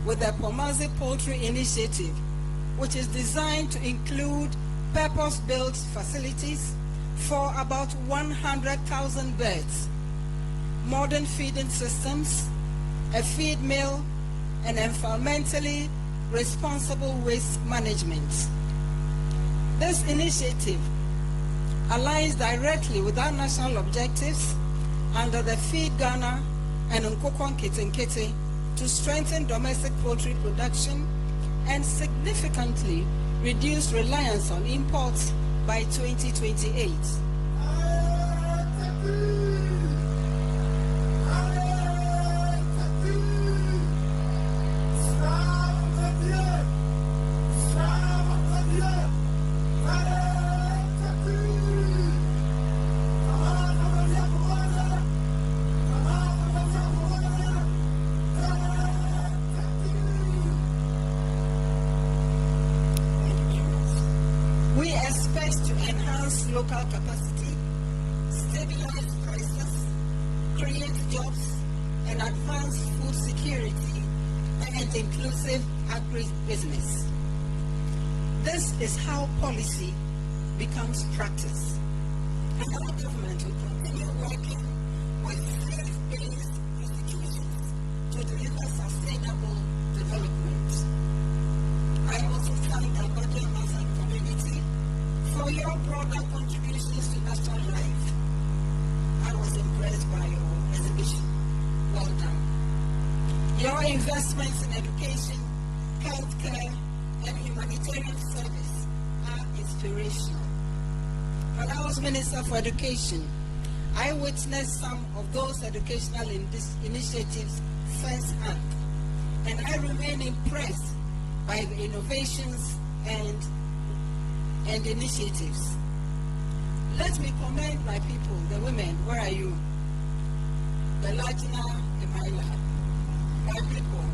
with the Pomadze Poultry Initiative, which is designed to include purpose-built facilities for about 100,000 birds, modern feeding systems, a feed mill, and environmentally responsible waste management. This initiative aligns directly with our national objectives under the Feed Ghana and Nkoko Nketenkete to strengthen domestic poultry production and significantly reduce reliance on imports by 2028. We expect to enhance local capacity, stabilize prices, create jobs, and advance food security and inclusive agribusiness. This is how policy becomes practice. And our government will continue working with faith-based institutions to deliver sustainable development. I also thank the Ahmadiyya Muslim community for your broader contributions to national life. I was impressed by your exhibition. Well done. Your investments in education, healthcare, and humanitarian service are inspirational. When I was Minister for Education, I witnessed some of those educational initiatives firsthand, and I remain impressed by the innovations and initiatives. Let me commend my people, the women. Where are you? The Latina, the Maila, my people.